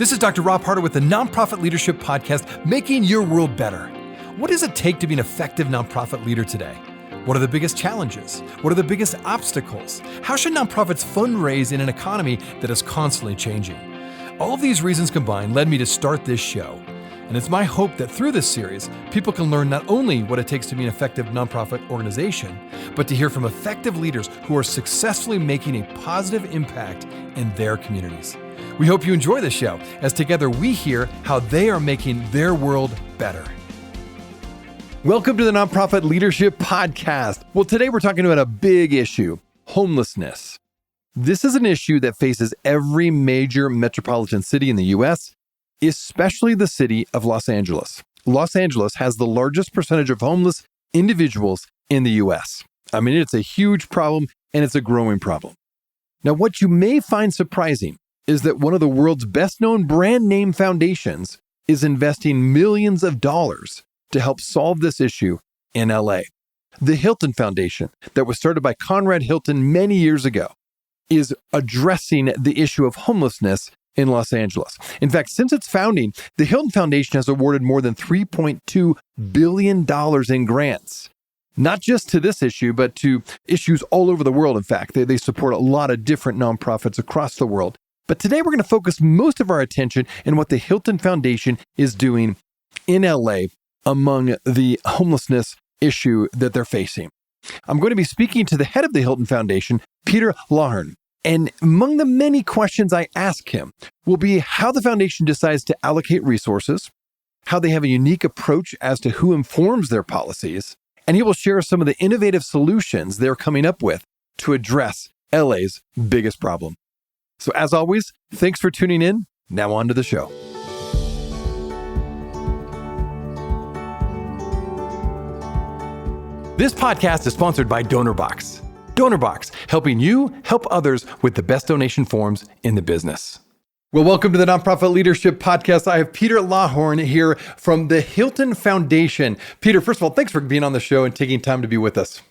This is Dr. Rob Harter with the Nonprofit Leadership Podcast, Making Your World Better. What does it take to be an effective nonprofit leader today? What are the biggest challenges? What are the biggest obstacles? How should nonprofits fundraise in an economy that is constantly changing? All of these reasons combined led me to start this show. And it's my hope that through this series, people can learn not only what it takes to be an effective nonprofit organization, but to hear from effective leaders who are successfully making a positive impact in their communities. We hope you enjoy this show, as together we hear how they are making their world better. Welcome to the Nonprofit Leadership Podcast. Well, today we're talking about a big issue, homelessness. This is an issue that faces every major metropolitan city in the U.S., especially the city of Los Angeles. Los Angeles has the largest percentage of homeless individuals in the U.S. I mean, it's a huge problem, and it's a growing problem. Now, what you may find surprising is that one of the world's best-known brand name foundations is investing millions of dollars to help solve this issue in LA. The Hilton Foundation, that was started by Conrad Hilton many years ago, is addressing the issue of homelessness in Los Angeles. In fact, since its founding, the Hilton Foundation has awarded more than $3.2 billion in grants, not just to this issue, but to issues all over the world. In fact, they support a lot of different nonprofits across the world. But today we're going to focus most of our attention on what the Hilton Foundation is doing in LA among the homelessness issue that they're facing. I'm going to be speaking to the head of the Hilton Foundation, Peter Laugharn. And among the many questions I ask him will be how the foundation decides to allocate resources, how they have a unique approach as to who informs their policies, and he will share some of the innovative solutions they're coming up with to address LA's biggest problem. So as always, thanks for tuning in. Now on to the show. This podcast is sponsored by DonorBox. DonorBox, helping you help others with the best donation forms in the business. Well, welcome to the Nonprofit Leadership Podcast. I have Peter Laugharn here from the Hilton Foundation. Peter, first of all, thanks for being on the show and taking time to be with us.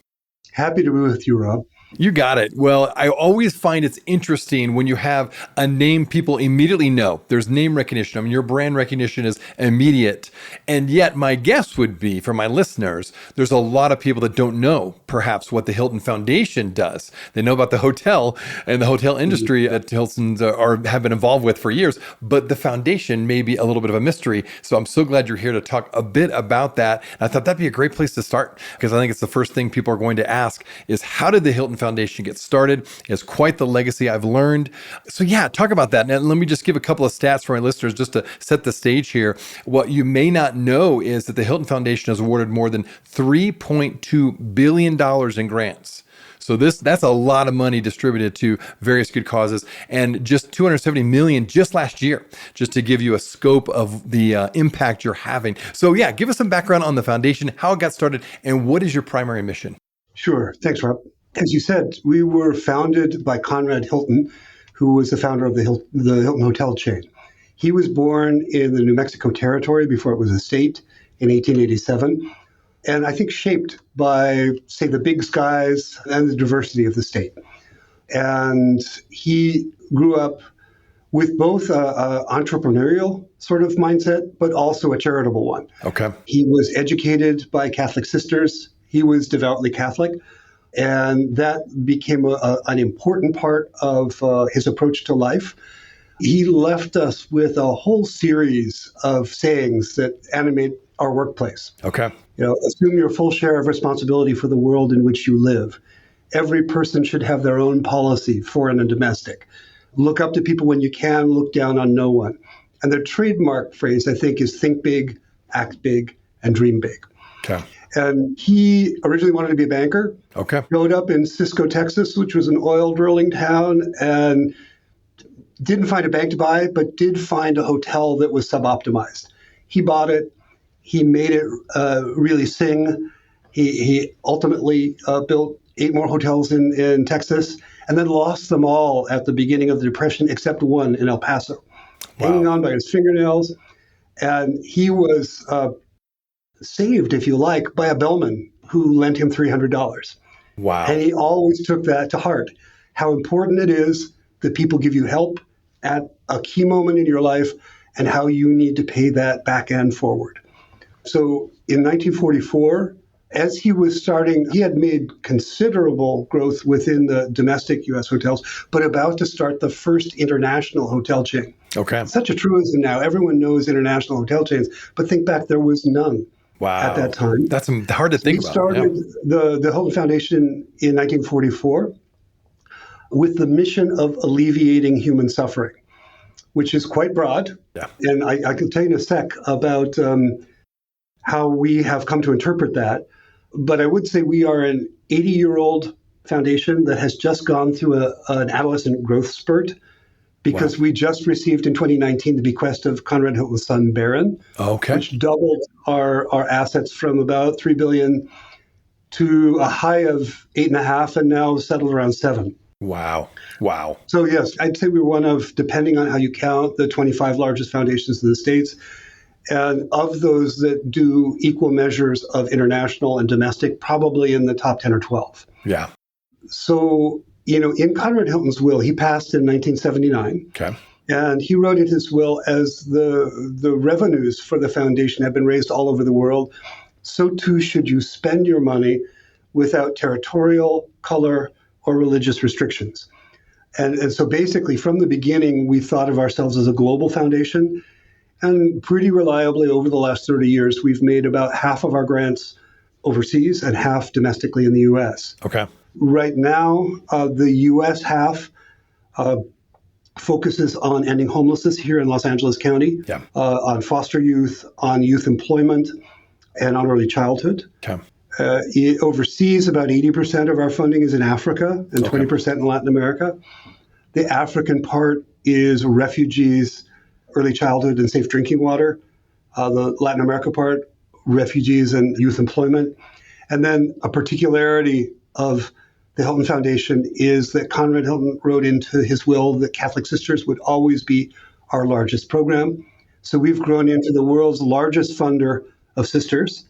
Happy to be with you, Rob. You got it. Well, I always find it's interesting when you have a name people immediately know. There's name recognition. I mean, your brand recognition is immediate. And yet my guess would be, for my listeners, there's a lot of people that don't know perhaps what the Hilton Foundation does. They know about the hotel and the hotel industry that Hilton's have been involved with for years, but the foundation may be a little bit of a mystery. So I'm so glad you're here to talk a bit about that. And I thought that'd be a great place to start, because I think it's the first thing people are going to ask is, how did the Hilton Foundation get started? It's quite the legacy, I've learned. So yeah, talk about that. Now, let me just give a couple of stats for my listeners just to set the stage here. What you may not know is that the Hilton Foundation has awarded more than $3.2 billion in grants. So that's a lot of money distributed to various good causes, and just $270 million just last year, just to give you a scope of the impact you're having. So yeah, give us some background on the foundation, how it got started, and what is your primary mission? Sure. Thanks, Rob. As you said, we were founded by Conrad Hilton, who was the founder of the Hilton Hotel chain. He was born in the New Mexico Territory before it was a state in 1887, and I think shaped by, say, the big skies and the diversity of the state. And he grew up with both an entrepreneurial sort of mindset, but also a charitable one. Okay. He was educated by Catholic sisters. He was devoutly Catholic. And that became an important part of his approach to life. He left us with a whole series of sayings that animate our workplace. Okay. Assume your full share of responsibility for the world in which you live. Every person should have their own policy, foreign and domestic. Look up to people when you can, look down on no one. And their trademark phrase, I think, is think big, act big, and dream big. Okay. And he originally wanted to be a banker. Okay. Showed up in Cisco, Texas, which was an oil drilling town, and didn't find a bank to buy, but did find a hotel that was suboptimized. He bought it. He made it really sing. He ultimately built 8 more hotels in Texas, and then lost them all at the beginning of the Depression, except one in El Paso, hanging on by his fingernails. And he was saved, if you like, by a bellman who lent him $300. Wow. And he always took that to heart, how important it is that people give you help at a key moment in your life and how you need to pay that back and forward. So in 1944, as he was starting, he had made considerable growth within the domestic U.S. hotels, but about to start the first international hotel chain. Okay. It's such a truism now. Everyone knows international hotel chains, but think back, there was none at that time. That's hard to think He about. started the Hilton Foundation in 1944 with the mission of alleviating human suffering, which is quite broad. Yeah. And I can tell you in a sec about how we have come to interpret that. But I would say we are an 80-year-old foundation that has just gone through an adolescent growth spurt because we just received in 2019 the bequest of Conrad Hilton's son, Barron, which doubled our assets from about $3 billion to a high of 8.5 and now settled around 7. Wow. So yes, I'd say we're one of, depending on how you count, the 25 largest foundations in the States. And of those that do equal measures of international and domestic, probably in the top 10 or 12. Yeah. So, in Conrad Hilton's will, he passed in 1979. Okay. And he wrote in his will, as the revenues for the foundation have been raised all over the world, so too should you spend your money without territorial, color, or religious restrictions. And so basically, from the beginning, we thought of ourselves as a global foundation. And pretty reliably over the last 30 years, we've made about half of our grants overseas and half domestically in the U.S. Okay. Right now, the U.S. half focuses on ending homelessness here in Los Angeles County, on foster youth, on youth employment, and on early childhood. Okay. Overseas, about 80% of our funding is in Africa and 20% in Latin America. The African part is refugees, early childhood, and safe drinking water. The Latin America part, refugees and youth employment. And then a particularity of the Hilton Foundation is that Conrad Hilton wrote into his will that Catholic Sisters would always be our largest program. So we've grown into the world's largest funder of sisters.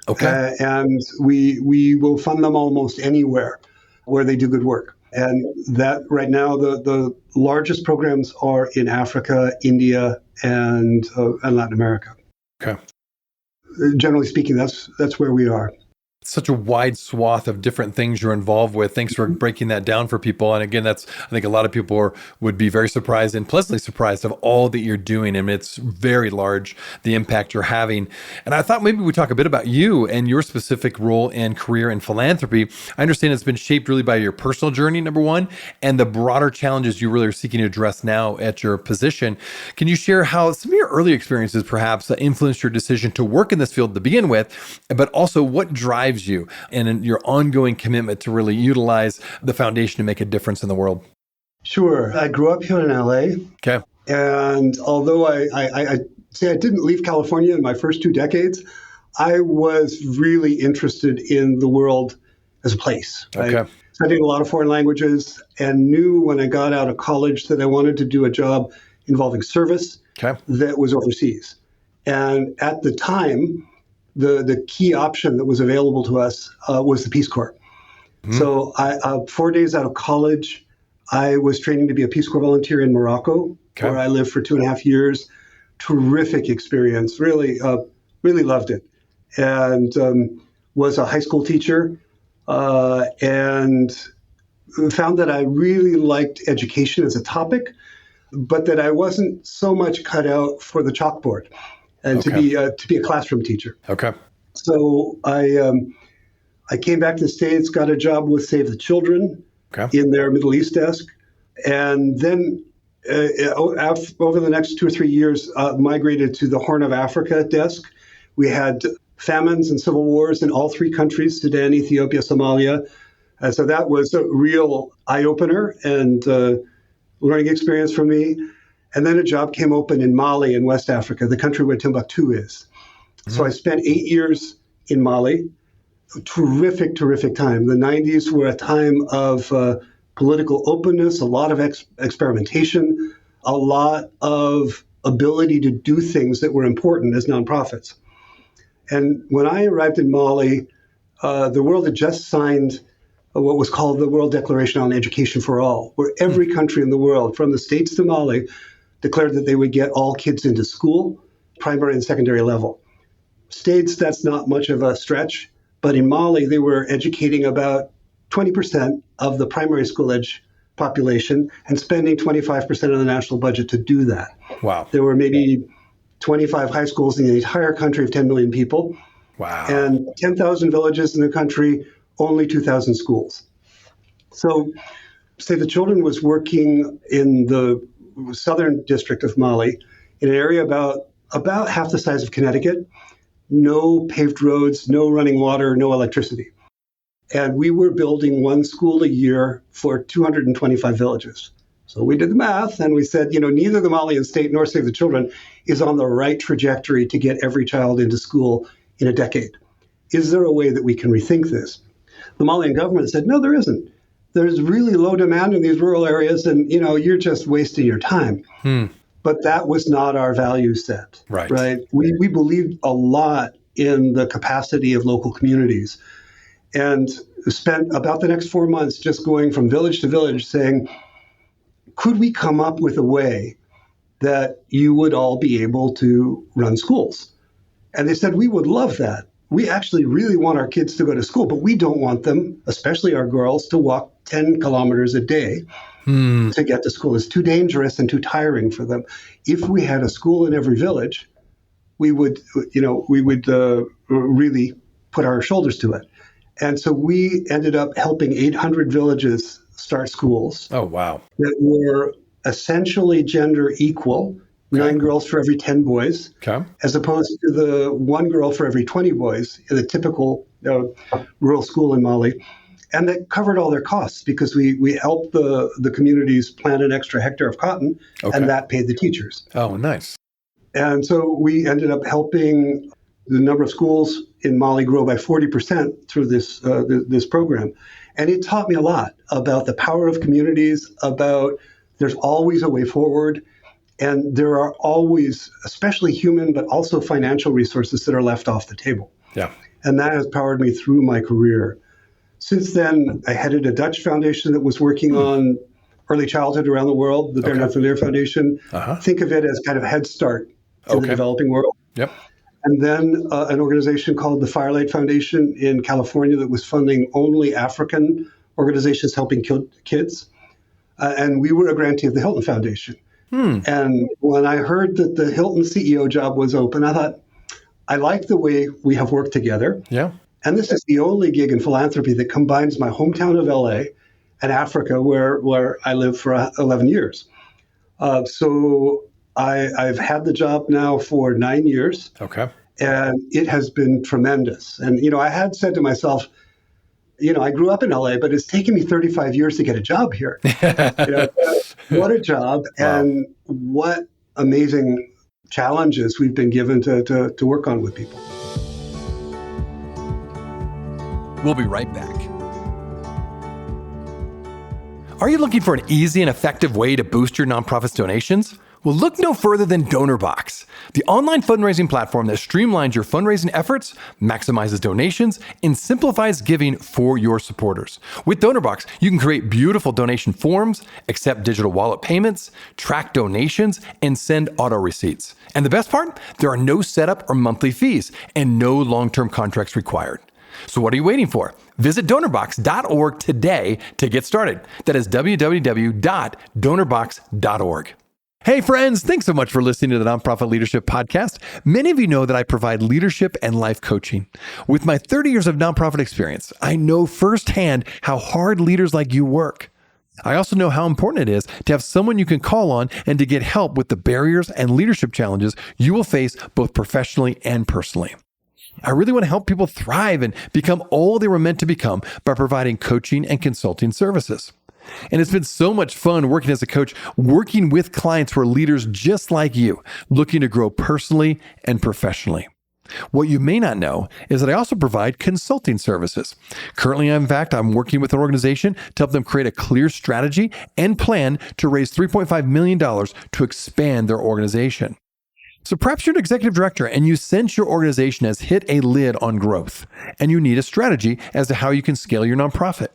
Okay. And we will fund them almost anywhere where they do good work. And that right now, the largest programs are in Africa, India, and Latin America. Okay. Generally speaking, that's where we are. Such a wide swath of different things you're involved with. Thanks for breaking that down for people. And again, I think a lot of people would be very surprised and pleasantly surprised of all that you're doing. And it's very large, the impact you're having. And I thought maybe we'd talk a bit about you and your specific role and career in philanthropy. I understand it's been shaped really by your personal journey, number one, and the broader challenges you really are seeking to address now at your position. Can you share how some of your early experiences perhaps influenced your decision to work in this field to begin with, but also what drives you and in your ongoing commitment to really utilize the foundation to make a difference in the world? Sure. I grew up here in LA. Okay. And although I say I didn't leave California in my first 2 decades, I was really interested in the world as a place. Okay. I studied a lot of foreign languages and knew when I got out of college that I wanted to do a job involving service that was overseas. And at the time, the key option that was available to us was the Peace Corps. Mm-hmm. So 4 days out of college, I was training to be a Peace Corps volunteer in Morocco, where I lived for 2.5 years. Terrific experience. Really loved it. And was a high school teacher and found that I really liked education as a topic, but that I wasn't so much cut out for the chalkboard. And to be a classroom teacher. Okay. So I came back to the States, got a job with Save the Children in their Middle East desk, and then over the next 2 or 3 years, migrated to the Horn of Africa desk. We had famines and civil wars in all 3 countries: Sudan, Ethiopia, Somalia. So that was a real eye opener and learning experience for me. And then a job came open in Mali in West Africa, the country where Timbuktu is. Mm-hmm. So I spent 8 years in Mali. Terrific time. The 90s were a time of political openness, a lot of experimentation, a lot of ability to do things that were important as nonprofits. And when I arrived in Mali, the world had just signed what was called the World Declaration on Education for All, where every country in the world, from the States to Mali, declared that they would get all kids into school, primary and secondary level. States, that's not much of a stretch, but in Mali, they were educating about 20% of the primary school age population and spending 25% of the national budget to do that. Wow. There were maybe 25 high schools in the entire country of 10 million people. Wow. And 10,000 villages in the country, only 2,000 schools. So Save the Children was working in the southern district of Mali, in an area about half the size of Connecticut, no paved roads, no running water, no electricity. And we were building one school a year for 225 villages. So we did the math and we said, neither the Malian state nor Save the Children is on the right trajectory to get every child into school in a decade. Is there a way that we can rethink this? The Malian government said, no, there isn't. There's really low demand in these rural areas and, you're just wasting your time. But that was not our value set, right? We believed a lot in the capacity of local communities and spent about the next 4 months just going from village to village saying, could we come up with a way that you would all be able to run schools? And they said, we would love that. We actually really want our kids to go to school, but we don't want them, especially our girls, to walk 10 kilometers a day to get to school. It's too dangerous and too tiring for them. If we had a school in every village, we would really put our shoulders to it. And so we ended up helping 800 villages start schools. Oh, wow. That were essentially gender equal. 9 girls for every 10 boys, as opposed to the 1 girl for every 20 boys in the typical rural school in Mali. And that covered all their costs because we helped the communities plant an extra hectare of cotton, and that paid the teachers. Oh, nice. And so we ended up helping the number of schools in Mali grow by 40% through this program. And it taught me a lot about the power of communities, about there's always a way forward. And there are always, especially human, but also financial resources that are left off the table. Yeah. And that has powered me through my career. Since then, I headed a Dutch foundation that was working on early childhood around the world, the Bernard van Leer Foundation. Think of it as kind of Head Start in the developing world. Yep. And then an organization called the Firelight Foundation in California that was funding only African organizations helping kids. And we were a grantee of the Hilton Foundation. And when I heard that the Hilton CEO job was open, I thought, I like the way we have worked together. Yeah. And this is the only gig in philanthropy that combines my hometown of LA and Africa, where I lived for 11 years. So I've had the job now for 9 years. Okay. And it has been tremendous. And, I had said to myself, I grew up in LA, but it's taken me 35 years to get a job here. What a job. Wow. And what amazing challenges we've been given to work on with people. We'll be right back. Are you looking for an easy and effective way to boost your nonprofit's donations? Well, look no further than DonorBox, the online fundraising platform that streamlines your fundraising efforts, maximizes donations, and simplifies giving for your supporters. With DonorBox, you can create beautiful donation forms, accept digital wallet payments, track donations, and send auto receipts. And the best part? There are no setup or monthly fees and no long-term contracts required. So what are you waiting for? Visit donorbox.org today to get started. That is www.donorbox.org. Hey friends, thanks so much for listening to the Nonprofit Leadership Podcast. Many of you know that I provide leadership and life coaching. With my 30 years of nonprofit experience, I know firsthand how hard leaders like you work. I also know how important it is to have someone you can call on and to get help with the barriers and leadership challenges you will face both professionally and personally. I really want to help people thrive and become all they were meant to become by providing coaching and consulting services. And it's been so much fun working as a coach, working with clients who are leaders just like you, looking to grow personally and professionally. What you may not know is that I also provide consulting services. Currently, I'm working with an organization to help them create a clear strategy and plan to raise $3.5 million to expand their organization. So perhaps you're an executive director and you sense your organization has hit a lid on growth, and you need a strategy as to how you can scale your nonprofit.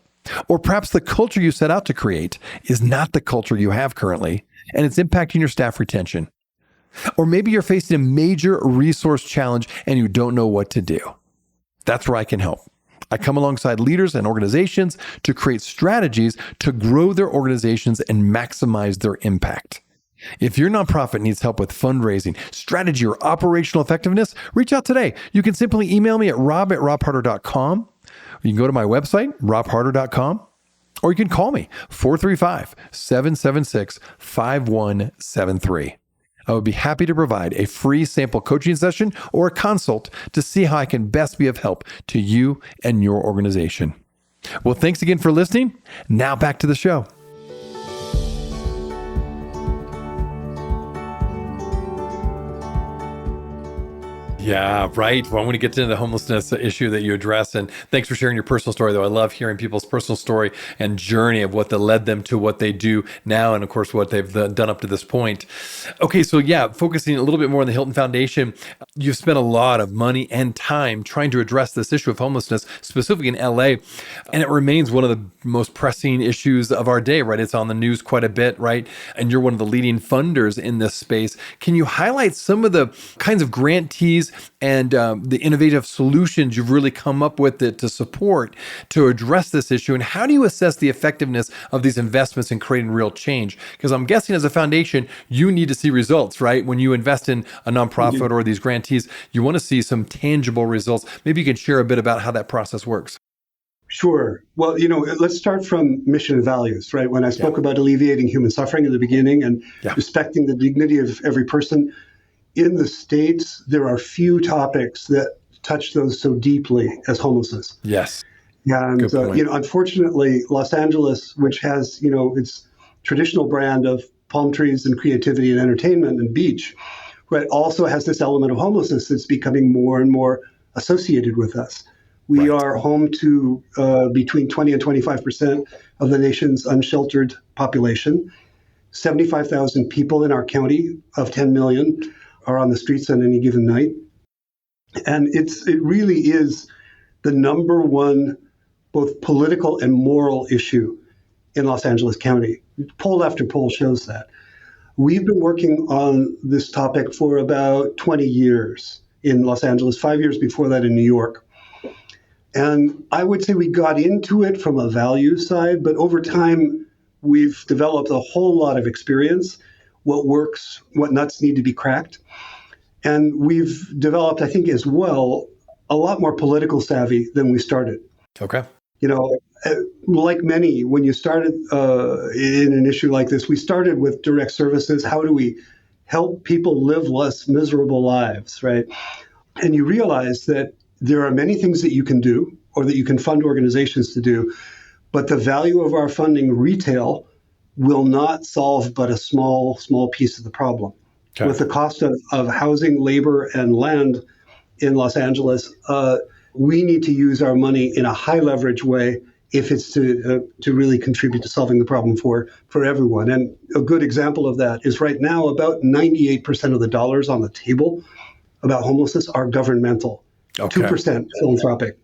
Or perhaps the culture you set out to create is not the culture you have currently, and it's impacting your staff retention. Or maybe you're facing a major resource challenge and you don't know what to do. That's where I can help. I come alongside leaders and organizations to create strategies to grow their organizations and maximize their impact. If your nonprofit needs help with fundraising, strategy, or operational effectiveness, reach out today. You can simply email me at rob@robharter.com. You can go to my website, robharter.com, or you can call me, 435-776-5173. I would be happy to provide a free sample coaching session or a consult to see how I can best be of help to you and your organization. Well, thanks again for listening. Now back to the show. Yeah, right. Well, I want to get into the homelessness issue that you address. And thanks for sharing your personal story, though. I love hearing people's personal story and journey of what that led them to what they do now. And of course, what they've done up to this point. Okay, so yeah, focusing a little bit more on the Hilton Foundation, you've spent a lot of money and time trying to address this issue of homelessness, specifically in LA. And it remains one of the most pressing issues of our day, right? It's on the news quite a bit, right? And you're one of the leading funders in this space. Can you highlight some of the kinds of grantees and the innovative solutions you've really come up with to support to address this issue? And how do you assess the effectiveness of these investments in creating real change? Because I'm guessing as a foundation, you need to see results, right? When you invest in a nonprofit or these grantees, you want to see some tangible results. Maybe you can share a bit about how that process works. Sure. Well, let's start from mission and values, right? When I spoke about alleviating human suffering in the beginning and respecting the dignity of every person, in the States, there are few topics that touch those so deeply as homelessness. Yes. And, unfortunately, Los Angeles, which has, its traditional brand of palm trees and creativity and entertainment and beach, right, also has this element of homelessness that's becoming more and more associated with us. We are home to between 20 and 25% of the nation's unsheltered population. 75,000 people in our county of 10 million are on the streets on any given night. And it really is the number one both political and moral issue in Los Angeles County. Poll after poll shows that. We've been working on this topic for about 20 years in Los Angeles, 5 years before that in New York. And I would say we got into it from a value side, but over time, we've developed a whole lot of experience, what works, what nuts need to be cracked. And we've developed, I think, as well, a lot more political savvy than we started. Okay. Like many, when you started in an issue like this, we started with direct services. How do we help people live less miserable lives, right? And you realize that there are many things that you can do or that you can fund organizations to do, but the value of our funding retail will not solve but a small piece of the problem. Okay. With the cost of housing, labor, and land in Los Angeles, we need to use our money in a high leverage way if it's to really contribute to solving the problem for everyone. And a good example of that is right now about 98% of the dollars on the table about homelessness are governmental, 2% philanthropic.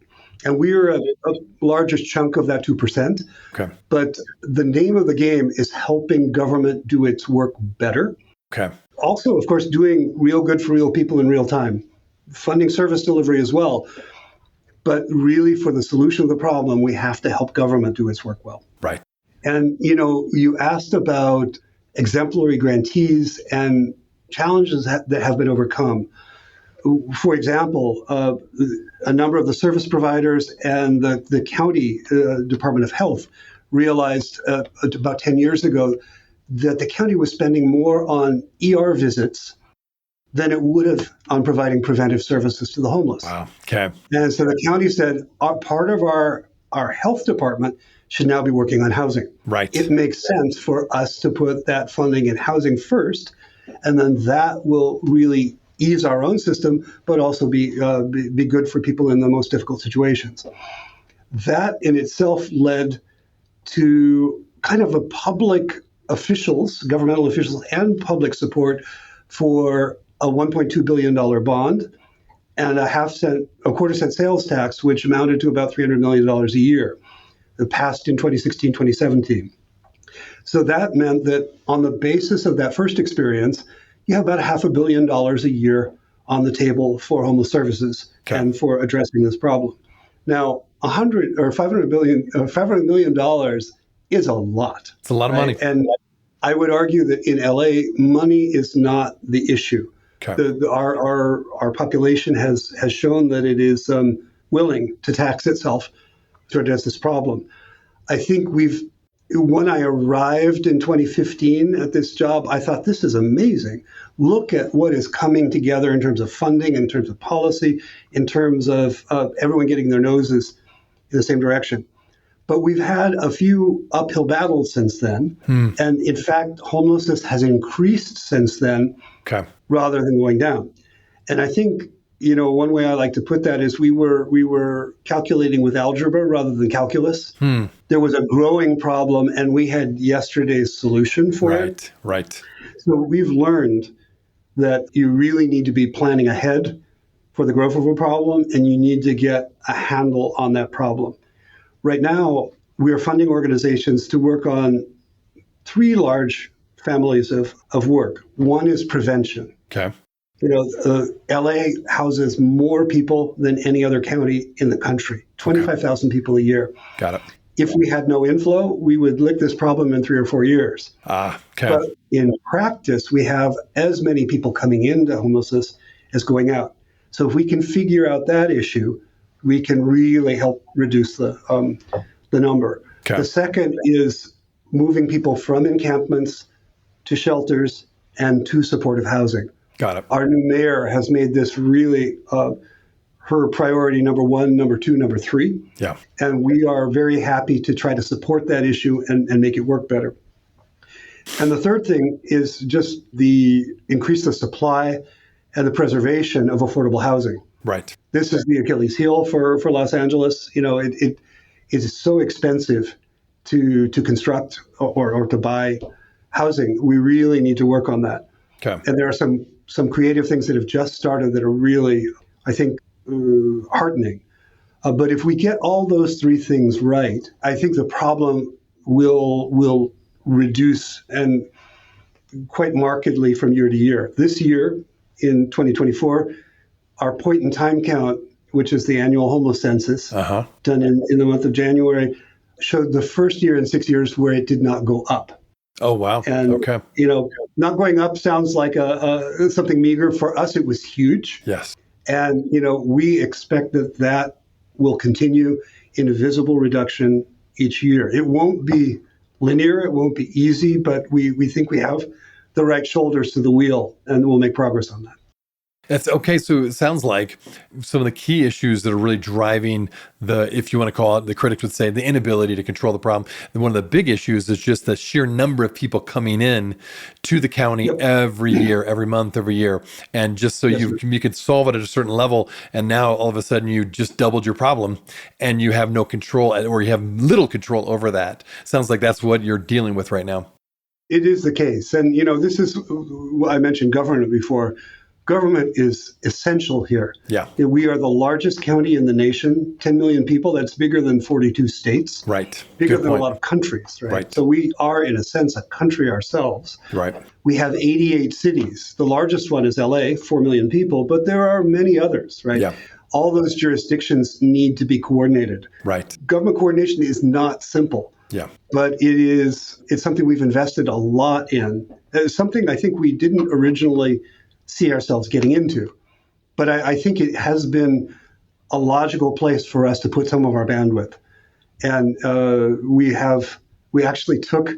And we're a largest chunk of that 2%. Okay. But the name of the game is helping government do its work better. Okay. Also, of course, doing real good for real people in real time, funding service delivery as well. But really, for the solution of the problem, we have to help government do its work well. Right. And, you asked about exemplary grantees and challenges that have been overcome. For example, a number of the service providers and the county Department of Health realized about 10 years ago that the county was spending more on ER visits than it would have on providing preventive services to the homeless. Wow. Okay. And so the county said, part of our health department should now be working on housing. Right. It makes sense for us to put that funding in housing first, and then that will really ease our own system, but also be good for people in the most difficult situations. That in itself led to kind of a governmental officials and public support for a $1.2 billion bond and a quarter cent sales tax, which amounted to about $300 million a year. passed in 2016, 2017. So that meant that on the basis of that first experience, you have about $500 million a year on the table for homeless services and for addressing this problem. Now, $500 million is a lot. It's a lot of money. And I would argue that in LA, money is not the issue. Our population has shown that it is willing to tax itself to address this problem. I think when I arrived in 2015 at this job, I thought, this is amazing. Look at what is coming together in terms of funding, in terms of policy, in terms of everyone getting their noses in the same direction. But we've had a few uphill battles since then. And in fact, homelessness has increased since then rather than going down. And I think, one way I like to put that is we were calculating with algebra rather than calculus. There was a growing problem, and we had yesterday's solution for it. Right. So we've learned that you really need to be planning ahead for the growth of a problem, and you need to get a handle on that problem. Right now, we are funding organizations to work on 3 large families of work. One is prevention. LA houses more people than any other county in the country, 25,000 people a year. Got it. If we had no inflow, we would lick this problem in 3 or 4 years. But in practice, we have as many people coming into homelessness as going out. So if we can figure out that issue, we can really help reduce the number. The second is moving people from encampments to shelters and to supportive housing. Got it. Our new mayor has made this really her priority number 1, number 2, number 3. And we are very happy to try to support that issue and make it work better. And the third thing is just increase the supply and the preservation of affordable housing. Right. This is the Achilles heel for Los Angeles. It is so expensive to construct or to buy housing. We really need to work on that. And there are some creative things that have just started that are really, I think, heartening. But if we get all those 3 things right, I think the problem will reduce and quite markedly from year to year. This year, in 2024, our point-in-time count, which is the annual homeless census, done in the month of January, showed the first year in 6 years where it did not go up. Oh, wow. And, not going up sounds like something meager. For us, it was huge. Yes. And, we expect that will continue in a visible reduction each year. It won't be linear. It won't be easy, but we think we have the right shoulders to the wheel, and we'll make progress on that. That's okay. So it sounds like some of the key issues that are really driving if you want to call it, the critics would say, the inability to control the problem. And one of the big issues is just the sheer number of people coming in to the county every year, every month, every year. And just so you could solve it at a certain level. And now all of a sudden you just doubled your problem and you have no control, or you have little control over that. Sounds like that's what you're dealing with right now. It is the case. And, this is, I mentioned government before. Government is essential here. We are the largest county in the nation, 10 million people. That's bigger than 42 states. Right. Bigger than a lot of countries. Right. So we are, in a sense, a country ourselves. Right. We have 88 cities. The largest one is LA, 4 million people, but there are many others. Right. All those jurisdictions need to be coordinated. Right. Government coordination is not simple. But it's something we've invested a lot in. It's something I think we didn't originally see ourselves getting into. But I think it has been a logical place for us to put some of our bandwidth. And we actually took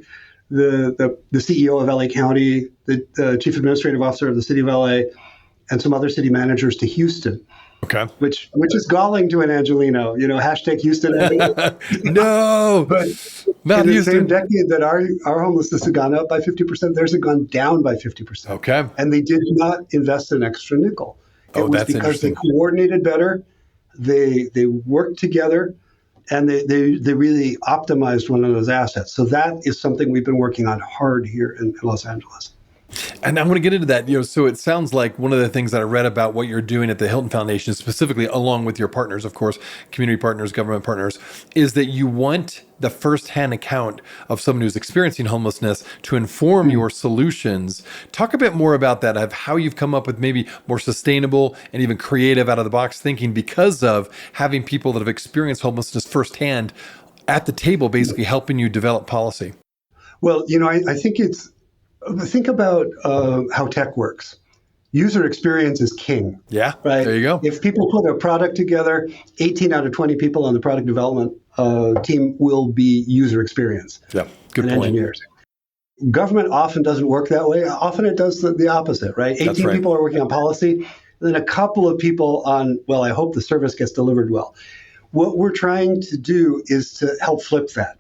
the CEO of LA County, the Chief Administrative Officer of the City of LA, and some other city managers to Houston. Which is galling to an Angelino, hashtag Houston. No, but not in the Houston. same decade that our homelessness had gone up by 50%, theirs had gone down by 50%. And they did not invest an extra nickel. It was because they coordinated better, they worked together, and they really optimized one of those assets. So that is something we've been working on hard here in Los Angeles. And I'm going to get into that. So it sounds like one of the things that I read about what you're doing at the Hilton Foundation, specifically along with your partners, of course, community partners, government partners, is that you want the firsthand account of someone who's experiencing homelessness to inform your solutions. Talk a bit more about that, of how you've come up with maybe more sustainable and even creative out of the box thinking because of having people that have experienced homelessness firsthand at the table, basically helping you develop policy. Well, think about how tech works. User experience is king. Yeah, right? there you go. If people put a product together, 18 out of 20 people on the product development team will be user experience. Yeah, good and point. Engineers. Government often doesn't work that way. Often it does the opposite, right? 18 right. people are working on policy, then a couple of people on, well, I hope the service gets delivered well. What we're trying to do is to help flip that.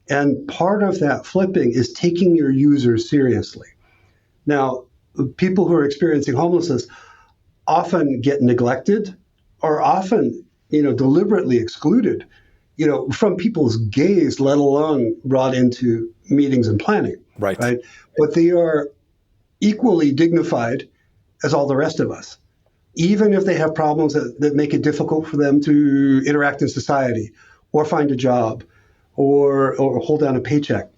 And part of that flipping is taking your users seriously. Now, people who are experiencing homelessness often get neglected or often, deliberately excluded, from people's gaze, let alone brought into meetings and planning. Right. But they are equally dignified as all the rest of us, even if they have problems that make it difficult for them to interact in society or find a job or hold down a paycheck.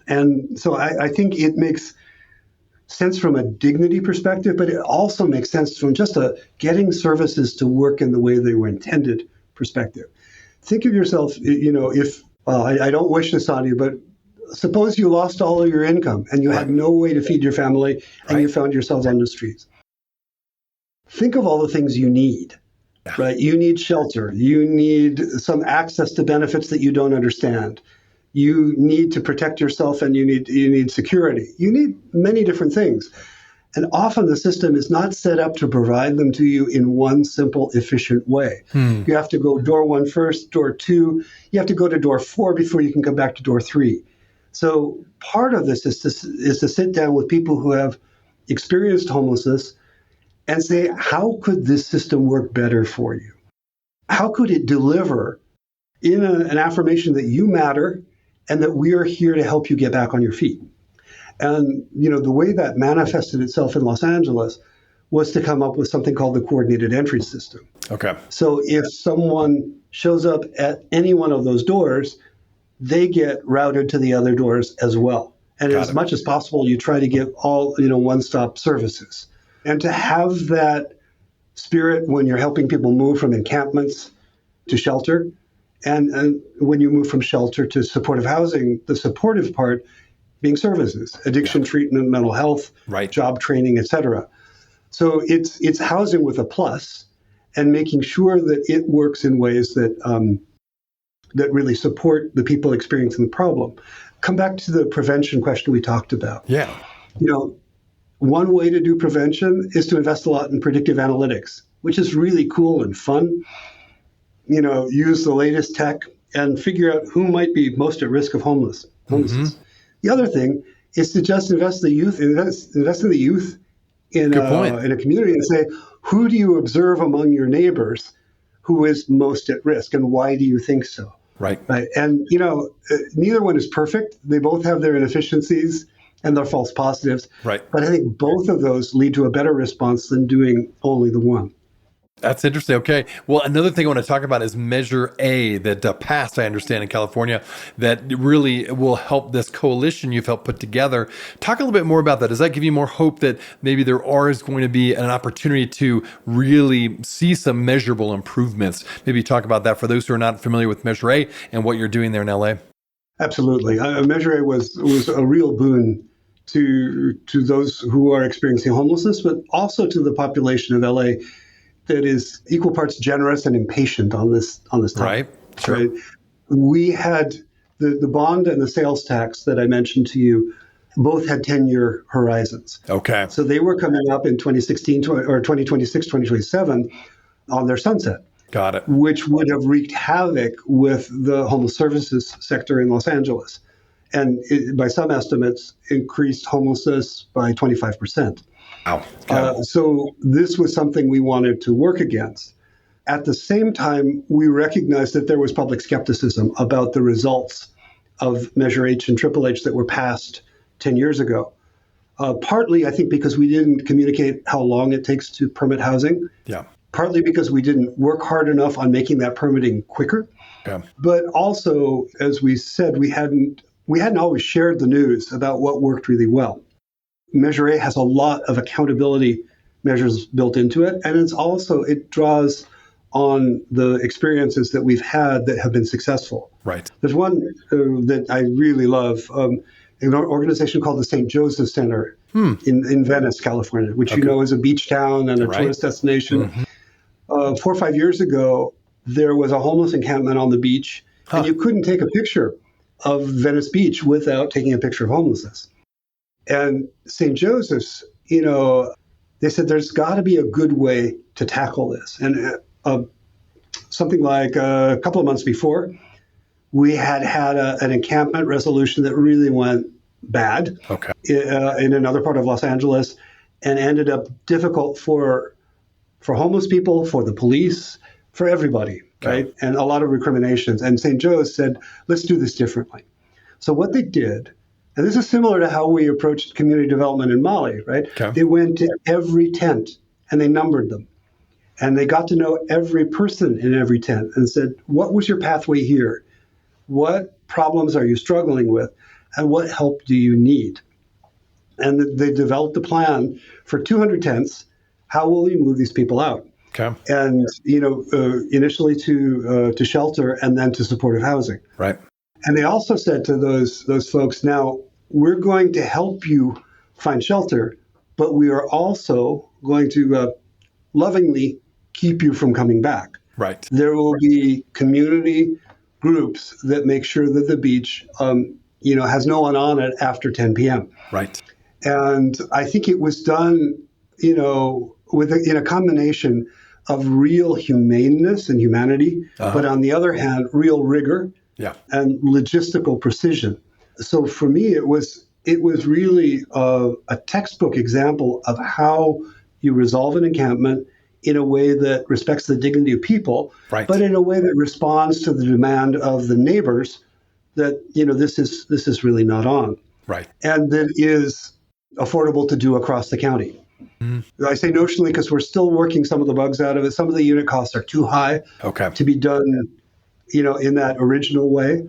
And so I think it makes sense from a dignity perspective, but it also makes sense from just a getting services to work in the way they were intended perspective. Think of yourself, if, I don't wish this on you, but suppose you lost all of your income and you had no way to feed your family and you found yourselves on the streets. Think of all the things you need. Right? You need shelter. You need some access to benefits that you don't understand. You need to protect yourself, and you need security. You need many different things. And often the system is not set up to provide them to you in one simple, efficient way. You have to go door one first, door two. You have to go to door four before you can come back to door three. So part of this is to sit down with people who have experienced homelessness and say, how could this system work better for you? How could it deliver in an affirmation that you matter and that we are here to help you get back on your feet? And, the way that manifested itself in Los Angeles was to come up with something called the coordinated entry system. Okay. So if someone shows up at any one of those doors, they get routed to the other doors as well. And as much as possible, you try to give all, one-stop services. And to have that spirit when you're helping people move from encampments to shelter, and when you move from shelter to supportive housing, the supportive part being services, addiction treatment, mental health, job training, etc. So it's housing with a plus and making sure that it works in ways that that really support the people experiencing the problem. Come back to the prevention question we talked about. Yeah. One way to do prevention is to invest a lot in predictive analytics, which is really cool and fun. Use the latest tech and figure out who might be most at risk of homelessness. The other thing is to just invest in the youth in a community and say, who do you observe among your neighbors who is most at risk, and why do you think so? Right. And neither one is perfect. They both have their inefficiencies and their false positives. Right. But I think both of those lead to a better response than doing only the one. That's interesting. Okay. Well, another thing I want to talk about is Measure A that passed, I understand, in California, that really will help this coalition you've helped put together. Talk a little bit more about that. Does that give you more hope that maybe there is going to be an opportunity to really see some measurable improvements? Maybe talk about that for those who are not familiar with Measure A and what you're doing there in LA. Absolutely. Measure A was a real boon to those who are experiencing homelessness, but also to the population of LA that is equal parts generous and impatient on this topic. Right. Sure. Right? We had the bond and the sales tax that I mentioned to you both had 10-year horizons. Okay. So they were coming up in 2016 or 2026, 2027 on their sunset. Got it. Which would have wreaked havoc with the homeless services sector in Los Angeles. And by some estimates, increased homelessness by 25%. Wow. So this was something we wanted to work against. At the same time, we recognized that there was public skepticism about the results of Measure H and Triple H that were passed 10 years ago. Partly, I think, because we didn't communicate how long it takes to permit housing. Yeah. Partly because we didn't work hard enough on making that permitting quicker. Yeah. But also, as we said, we hadn't always shared the news about what worked really well. Measure A has a lot of accountability measures built into it, and it draws on the experiences that we've had that have been successful. Right. There's one that I really love, an organization called the St. Joseph Center in Venice, California, which you know is a beach town and a tourist destination. Mm-hmm. 4 or 5 years ago, there was a homeless encampment on the beach, and you couldn't take a picture of Venice Beach without taking a picture of homelessness. And St. Joseph's, they said there's got to be a good way to tackle this. And something like a couple of months before, we had an encampment resolution that really went bad in another part of Los Angeles and ended up difficult for homeless people, for the police, for everybody, right? And a lot of recriminations. And St. Joe's said, let's do this differently. So what they did, and this is similar to how we approached community development in Mali, right? They went to every tent and they numbered them. And they got to know every person in every tent and said, what was your pathway here? What problems are you struggling with? And what help do you need? And they developed a plan for 200 tents. How will you move these people out? And, initially to shelter and then to supportive housing. Right. And they also said to those folks, now we're going to help you find shelter, but we are also going to lovingly keep you from coming back. Right. There will be community groups that make sure that the beach, has no one on it after 10 p.m. Right. And I think it was done, in a combination of real humaneness and humanity, but on the other hand, real rigor and logistical precision. So for me, it was really a textbook example of how you resolve an encampment in a way that respects the dignity of people, but in a way that responds to the demand of the neighbors that, this is really not on. Right. And that is affordable to do across the county. Mm-hmm. I say notionally because we're still working some of the bugs out of it. Some of the unit costs are too high to be done, in that original way.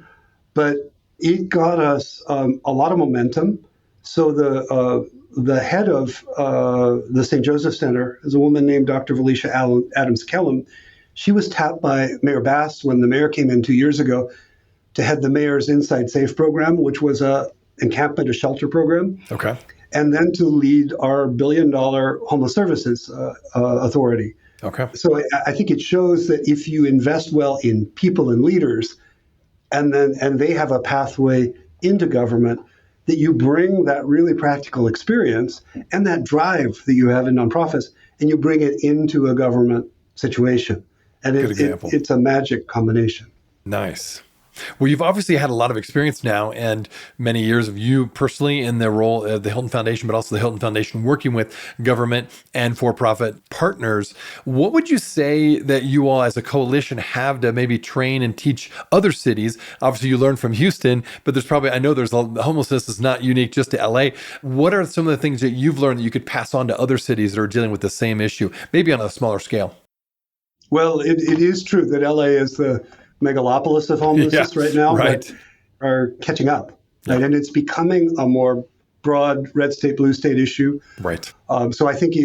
But it got us a lot of momentum. So the head of the St. Joseph Center is a woman named Dr. Felicia Adams-Kellum. She was tapped by Mayor Bass when the mayor came in 2 years ago to head the mayor's Inside Safe program, which was a encampment, a shelter program. And then to lead our $1 billion homeless services authority. So I think it shows that if you invest well in people and leaders, and they have a pathway into government, that you bring that really practical experience and that drive that you have in nonprofits, and you bring it into a government situation. And it's a magic combination. Nice. Well, you've obviously had a lot of experience now and many years of you personally in the role of the Hilton Foundation, but also the Hilton Foundation working with government and for-profit partners. What would you say that you all as a coalition have to maybe train and teach other cities? Obviously, you learned from Houston, but homelessness is not unique just to LA. What are some of the things that you've learned that you could pass on to other cities that are dealing with the same issue, maybe on a smaller scale? Well, it is true that LA is the megalopolis of homelessness right now, but are catching up. Right? And it's becoming a more broad red state, blue state issue. Right. So I think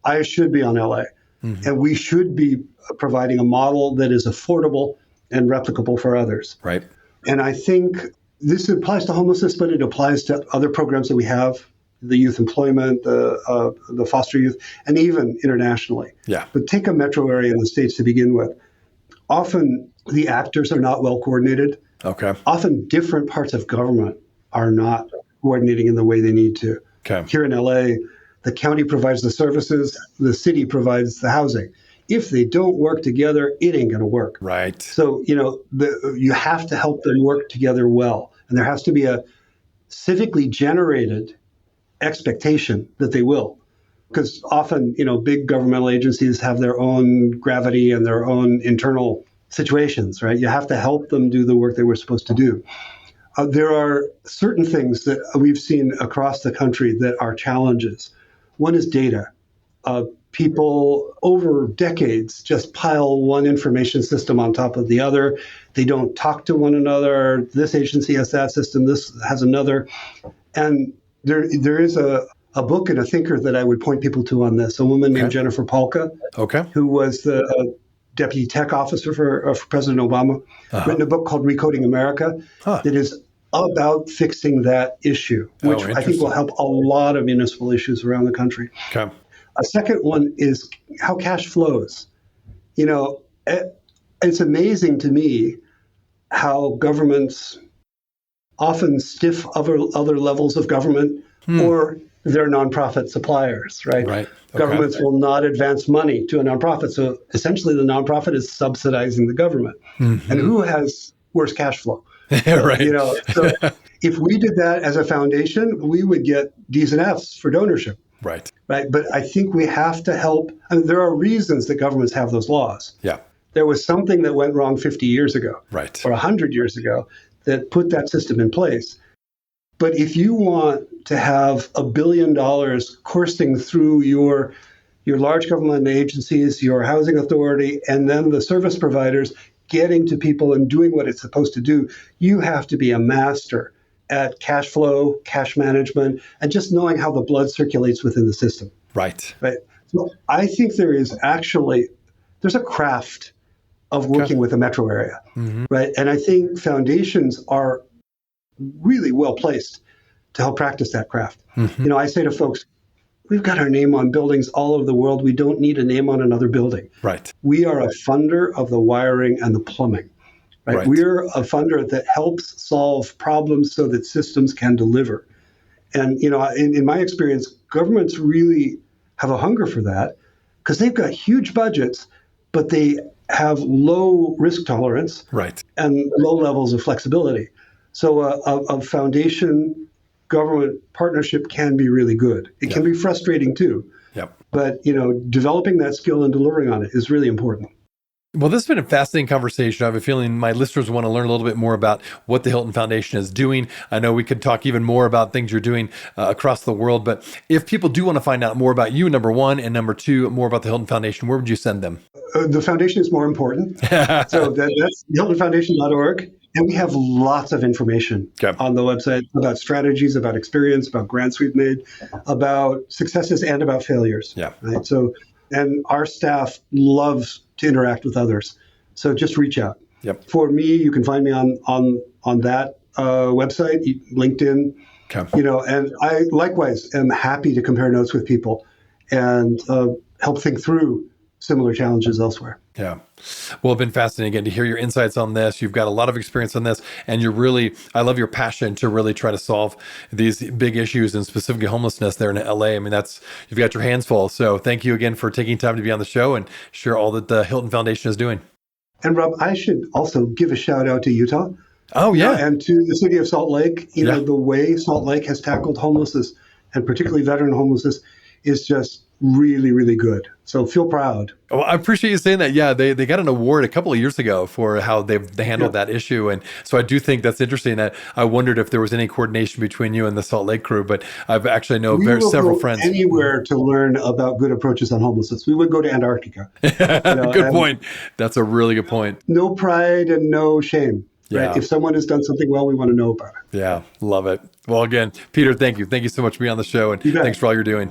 I should be on LA. Mm-hmm. And we should be providing a model that is affordable and replicable for others. Right. And I think this applies to homelessness, but it applies to other programs that we have, the youth employment, the foster youth, and even internationally. Yeah. But take a metro area in the States to begin with. Often the actors are not well coordinated. Often different parts of government are not coordinating in the way they need to. Here in LA, the county provides the services, the city provides the housing. If they don't work together, it ain't going to work. Right. So, you have to help them work together well. And there has to be a civically generated expectation that they will. Because often, big governmental agencies have their own gravity and their own internal situations, right? You have to help them do the work they were supposed to do. There are certain things that we've seen across the country that are challenges. One is data. People over decades just pile one information system on top of the other. They don't talk to one another. This agency has that system, this has another. And there is a book and a thinker that I would point people to on this, a woman named Jennifer Polka, who was the deputy tech officer for President Obama, written a book called Recoding America that is about fixing that issue, which I think will help a lot of municipal issues around the country. A second one is how cash flows. It's amazing to me how governments often stiff other levels of government or their nonprofit suppliers, right? Okay. Governments will not advance money to a nonprofit. So essentially the nonprofit is subsidizing the government. Mm-hmm. And who has worse cash flow? Right. So if we did that as a foundation, we would get D's and F's for donorship. Right. But I think we have to help. I mean, there are reasons that governments have those laws. Yeah. There was something that went wrong 50 years ago, or 100 years ago, that put that system in place. But if you want to have $1 billion coursing through your large government agencies, your housing authority, and then the service providers getting to people and doing what it's supposed to do, you have to be a master at cash flow, cash management, and just knowing how the blood circulates within the system. Right. So I think there's a craft of working with the metro area, right? And I think foundations are really well placed to help practice that craft. I say to folks, we've got our name on buildings all over the world. We don't need a name on another building. Right. We are a funder of the wiring and the plumbing. Right? We're a funder that helps solve problems so that systems can deliver. And, in my experience, governments really have a hunger for that because they've got huge budgets, but they have low risk tolerance and low levels of flexibility. So a foundation government partnership can be really good. It can be frustrating too. But, developing that skill and delivering on it is really important. Well, this has been a fascinating conversation. I have a feeling my listeners want to learn a little bit more about what the Hilton Foundation is doing. I know we could talk even more about things you're doing across the world, but if people do want to find out more about you, number one, and number two, more about the Hilton Foundation, where would you send them? The foundation is more important. So that's hiltonfoundation.org. And we have lots of information on the website about strategies, about experience, about grants we've made, about successes and about failures. Right? So, and our staff loves to interact with others. So just reach out. For me, you can find me on that website, LinkedIn, and I likewise am happy to compare notes with people and help think through similar challenges elsewhere. Well, it's been fascinating again to hear your insights on this. You've got a lot of experience on this, and I love your passion to really try to solve these big issues, and specifically homelessness there in LA. I mean, you've got your hands full. So thank you again for taking time to be on the show and share all that the Hilton Foundation is doing. And Rob, I should also give a shout out to Utah. Oh, yeah. And to the city of Salt Lake. The way Salt Lake has tackled homelessness, and particularly veteran homelessness, is just really, really good. So feel proud. Well, I appreciate you saying that. Yeah, they got an award a couple of years ago for how they handled that issue. And so I do think that's interesting. That I wondered if there was any coordination between you and the Salt Lake crew, but I've actually several friends. Anywhere to learn about good approaches on homelessness. We would go to Antarctica. Good point. That's a really good point. No pride and no shame. Right? If someone has done something well, we want to know about it. Yeah, love it. Well, again, Peter, thank you. Thank you so much for being on the show, and thanks for all you're doing.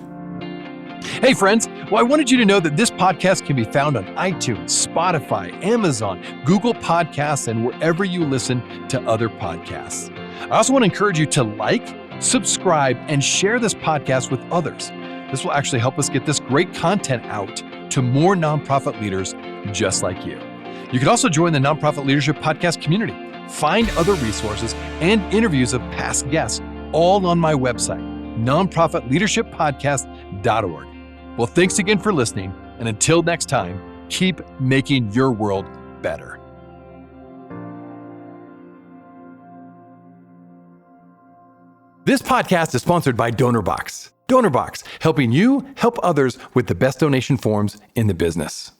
Hey, friends. Well, I wanted you to know that this podcast can be found on iTunes, Spotify, Amazon, Google Podcasts, and wherever you listen to other podcasts. I also want to encourage you to like, subscribe, and share this podcast with others. This will actually help us get this great content out to more nonprofit leaders just like you. You can also join the Nonprofit Leadership Podcast community. Find other resources and interviews of past guests all on my website, nonprofitleadershippodcast.org. Well, thanks again for listening, and until next time, keep making your world better. This podcast is sponsored by DonorBox. DonorBox, helping you help others with the best donation forms in the business.